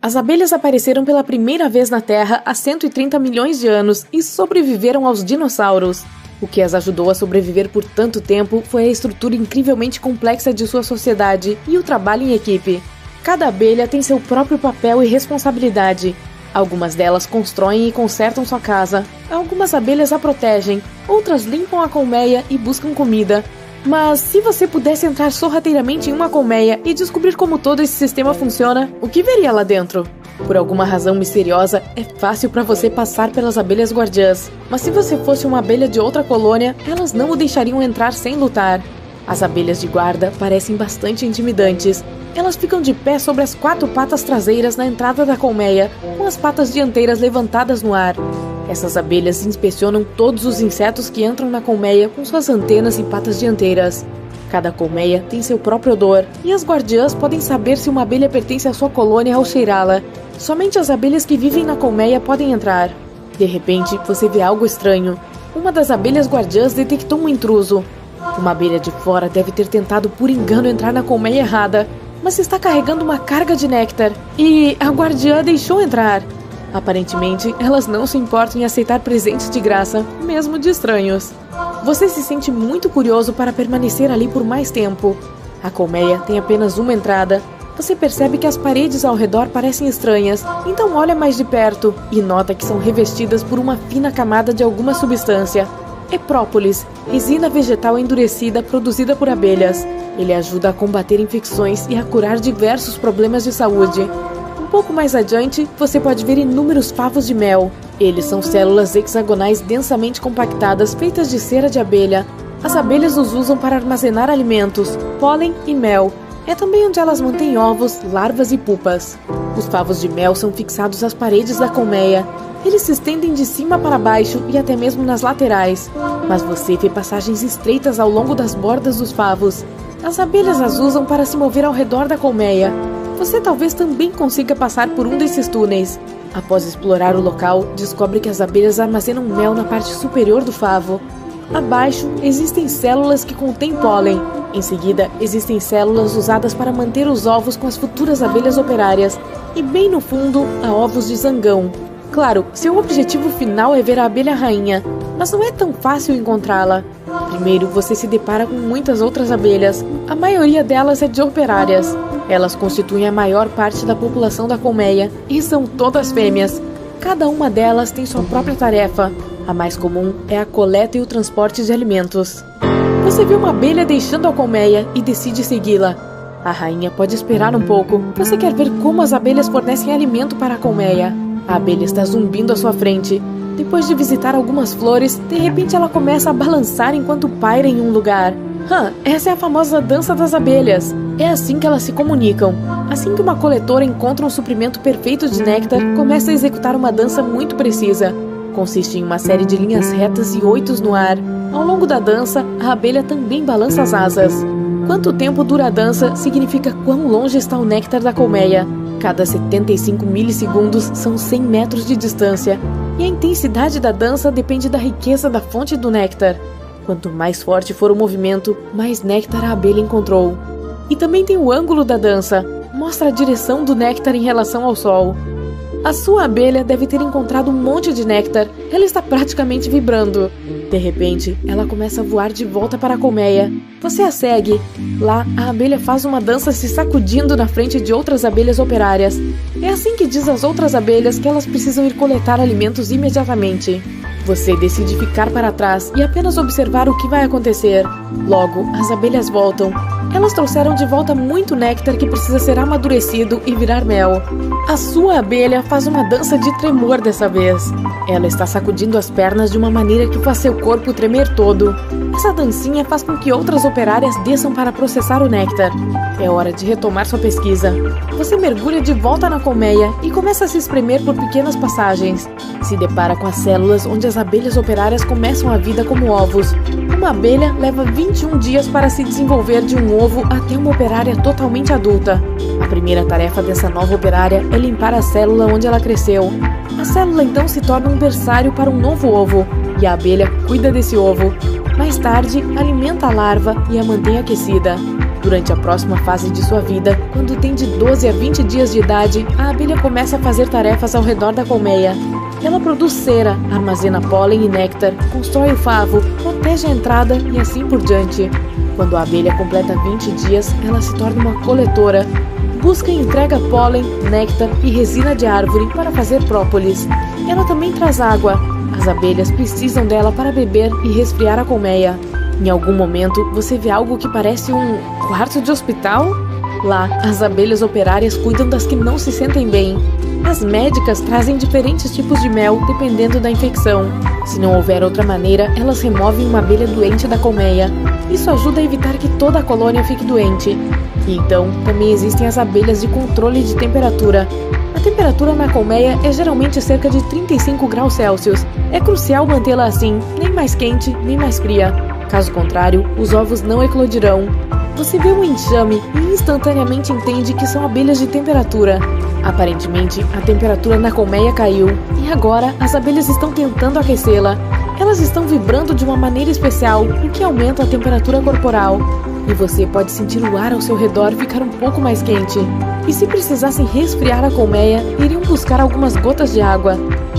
As abelhas apareceram pela primeira vez na Terra há 130 milhões de anos e sobreviveram aos dinossauros. O que as ajudou a sobreviver por tanto tempo foi a estrutura incrivelmente complexa de sua sociedade e o trabalho em equipe. Cada abelha tem seu próprio papel e responsabilidade. Algumas delas constroem e consertam sua casa, algumas abelhas a protegem, outras limpam a colmeia e buscam comida. Mas se você pudesse entrar sorrateiramente em uma colmeia e descobrir como todo esse sistema funciona, o que veria lá dentro? Por alguma razão misteriosa, é fácil para você passar pelas abelhas guardiãs, mas se você fosse uma abelha de outra colônia, elas não o deixariam entrar sem lutar. As abelhas de guarda parecem bastante intimidantes. Elas ficam de pé sobre as 4 patas traseiras na entrada da colmeia, com as patas dianteiras levantadas no ar. Essas abelhas inspecionam todos os insetos que entram na colmeia com suas antenas e patas dianteiras. Cada colmeia tem seu próprio odor, e as guardiãs podem saber se uma abelha pertence à sua colônia ao cheirá-la. Somente as abelhas que vivem na colmeia podem entrar. De repente, você vê algo estranho. Uma das abelhas guardiãs detectou um intruso. Uma abelha de fora deve ter tentado por engano entrar na colmeia errada, mas está carregando uma carga de néctar, e a guardiã deixou entrar. Aparentemente, elas não se importam em aceitar presentes de graça, mesmo de estranhos. Você se sente muito curioso para permanecer ali por mais tempo. A colmeia tem apenas uma entrada. Você percebe que as paredes ao redor parecem estranhas, então olha mais de perto e nota que são revestidas por uma fina camada de alguma substância. É própolis, resina vegetal endurecida produzida por abelhas. Ele ajuda a combater infecções e a curar diversos problemas de saúde. Um pouco mais adiante, você pode ver inúmeros favos de mel. Eles são células hexagonais densamente compactadas feitas de cera de abelha. As abelhas os usam para armazenar alimentos, pólen e mel. É também onde elas mantêm ovos, larvas e pupas. Os favos de mel são fixados às paredes da colmeia. Eles se estendem de cima para baixo e até mesmo nas laterais. Mas você vê passagens estreitas ao longo das bordas dos favos. As abelhas as usam para se mover ao redor da colmeia. Você talvez também consiga passar por um desses túneis. Após explorar o local, descobre que as abelhas armazenam mel na parte superior do favo. Abaixo, existem células que contêm pólen. Em seguida, existem células usadas para manter os ovos com as futuras abelhas operárias. E bem no fundo, há ovos de zangão. Claro, seu objetivo final é ver a abelha rainha, mas não é tão fácil encontrá-la. Primeiro, você se depara com muitas outras abelhas. A maioria delas é de operárias. Elas constituem a maior parte da população da colmeia e são todas fêmeas. Cada uma delas tem sua própria tarefa. A mais comum é a coleta e o transporte de alimentos. Você vê uma abelha deixando a colmeia e decide segui-la. A rainha pode esperar um pouco. Você quer ver como as abelhas fornecem alimento para a colmeia. A abelha está zumbindo à sua frente. Depois de visitar algumas flores, de repente ela começa a balançar enquanto paira em um lugar. Essa é a famosa dança das abelhas. É assim que elas se comunicam. Assim que uma coletora encontra um suprimento perfeito de néctar, começa a executar uma dança muito precisa. Consiste em uma série de linhas retas e oitos no ar. Ao longo da dança, a abelha também balança as asas. Quanto tempo dura a dança significa quão longe está o néctar da colmeia. Cada 75 milissegundos são 100 metros de distância. E a intensidade da dança depende da riqueza da fonte do néctar. Quanto mais forte for o movimento, mais néctar a abelha encontrou. E também tem o ângulo da dança. Mostra a direção do néctar em relação ao sol. A sua abelha deve ter encontrado um monte de néctar. Ela está praticamente vibrando. De repente, ela começa a voar de volta para a colmeia. Você a segue. Lá, a abelha faz uma dança se sacudindo na frente de outras abelhas operárias. É assim que diz às outras abelhas que elas precisam ir coletar alimentos imediatamente. Você decide ficar para trás e apenas observar o que vai acontecer. Logo, as abelhas voltam. Elas trouxeram de volta muito néctar que precisa ser amadurecido e virar mel. A sua abelha faz uma dança de tremor dessa vez. Ela está sacudindo as pernas de uma maneira que faz seu corpo tremer todo. Essa dancinha faz com que outras operárias desçam para processar o néctar. É hora de retomar sua pesquisa. Você mergulha de volta na colmeia e começa a se espremer por pequenas passagens. Se depara com as células onde as abelhas operárias começam a vida como ovos. Uma abelha leva 21 dias para se desenvolver de um ovo até uma operária totalmente adulta. A primeira tarefa dessa nova operária é limpar a célula onde ela cresceu. A célula então se torna um berçário para um novo ovo, e a abelha cuida desse ovo. Mais tarde, alimenta a larva e a mantém aquecida. Durante a próxima fase de sua vida, quando tem de 12 a 20 dias de idade, a abelha começa a fazer tarefas ao redor da colmeia. Ela produz cera, armazena pólen e néctar, constrói o favo, protege a entrada e assim por diante. Quando a abelha completa 20 dias, ela se torna uma coletora. Busca e entrega pólen, néctar e resina de árvore para fazer própolis. Ela também traz água. As abelhas precisam dela para beber e resfriar a colmeia. Em algum momento, você vê algo que parece um quarto de hospital? Lá, as abelhas operárias cuidam das que não se sentem bem. As médicas trazem diferentes tipos de mel dependendo da infecção. Se não houver outra maneira, elas removem uma abelha doente da colmeia. Isso ajuda a evitar que toda a colônia fique doente. E então, também existem as abelhas de controle de temperatura. A temperatura na colmeia é geralmente cerca de 35 graus Celsius. É crucial mantê-la assim, nem mais quente, nem mais fria. Caso contrário, os ovos não eclodirão. Você vê um enxame e instantaneamente entende que são abelhas de temperatura. Aparentemente, a temperatura na colmeia caiu e agora as abelhas estão tentando aquecê-la. Elas estão vibrando de uma maneira especial, o que aumenta a temperatura corporal. E você pode sentir o ar ao seu redor ficar um pouco mais quente. E se precisassem resfriar a colmeia, iriam buscar algumas gotas de água.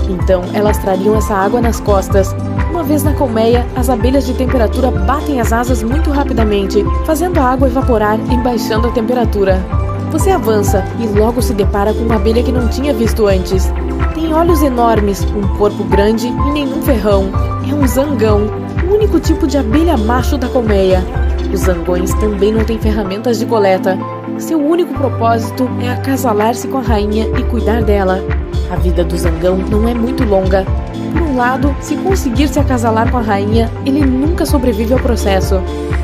Então, elas trariam essa água nas costas. Uma vez na colmeia, as abelhas de temperatura batem as asas muito rapidamente, fazendo a água evaporar e baixando a temperatura. Você avança e logo se depara com uma abelha que não tinha visto antes. Tem olhos enormes, um corpo grande e nenhum ferrão. É um zangão, o único tipo de abelha macho da colmeia. Os zangões também não têm ferramentas de coleta. Seu único propósito é acasalar-se com a rainha e cuidar dela. A vida do zangão não é muito longa. Por um lado, se conseguir se acasalar com a rainha, ele nunca sobrevive ao processo.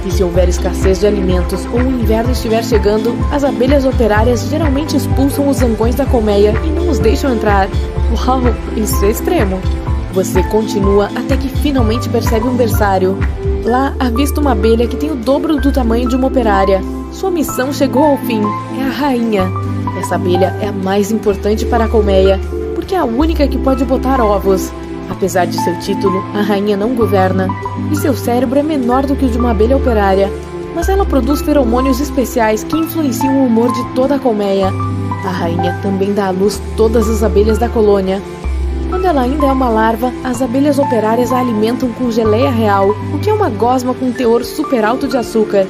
E se houver escassez de alimentos ou o inverno estiver chegando, as abelhas operárias geralmente expulsam os zangões da colmeia e não os deixam entrar. Uau, isso é extremo! Você continua até que finalmente percebe um berçário. Lá avista uma abelha que tem o dobro do tamanho de uma operária. Sua missão chegou ao fim, é a rainha. Essa abelha é a mais importante para a colmeia, porque é a única que pode botar ovos. Apesar de seu título, a rainha não governa, e seu cérebro é menor do que o de uma abelha operária. Mas ela produz feromônios especiais que influenciam o humor de toda a colmeia. A rainha também dá à luz todas as abelhas da colônia. Quando ela ainda é uma larva, as abelhas operárias a alimentam com geleia real, o que é uma gosma com um teor super alto de açúcar.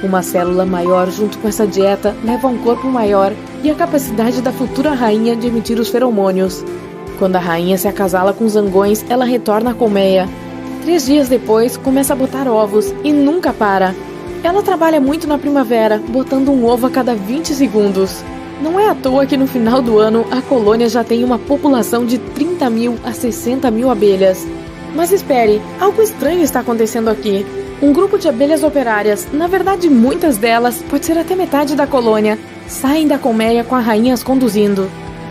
Uma célula maior junto com essa dieta leva a um corpo maior e a capacidade da futura rainha de emitir os feromônios. Quando a rainha se acasala com os zangões, ela retorna à colmeia. 3 dias depois, começa a botar ovos e nunca para. Ela trabalha muito na primavera, botando um ovo a cada 20 segundos. Não é à toa que no final do ano a colônia já tem uma população de 30 mil a 60 mil abelhas. Mas espere, algo estranho está acontecendo aqui. Um grupo de abelhas operárias, na verdade muitas delas, pode ser até metade da colônia, saem da colmeia com a rainha as conduzindo.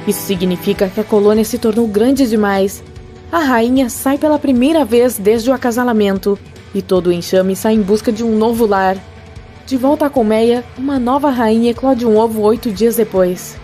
Isso significa que a colônia se tornou grande demais. A rainha sai pela primeira vez desde o acasalamento, e todo o enxame sai em busca de um novo lar. De volta à colmeia, uma nova rainha eclode um ovo 8 dias depois.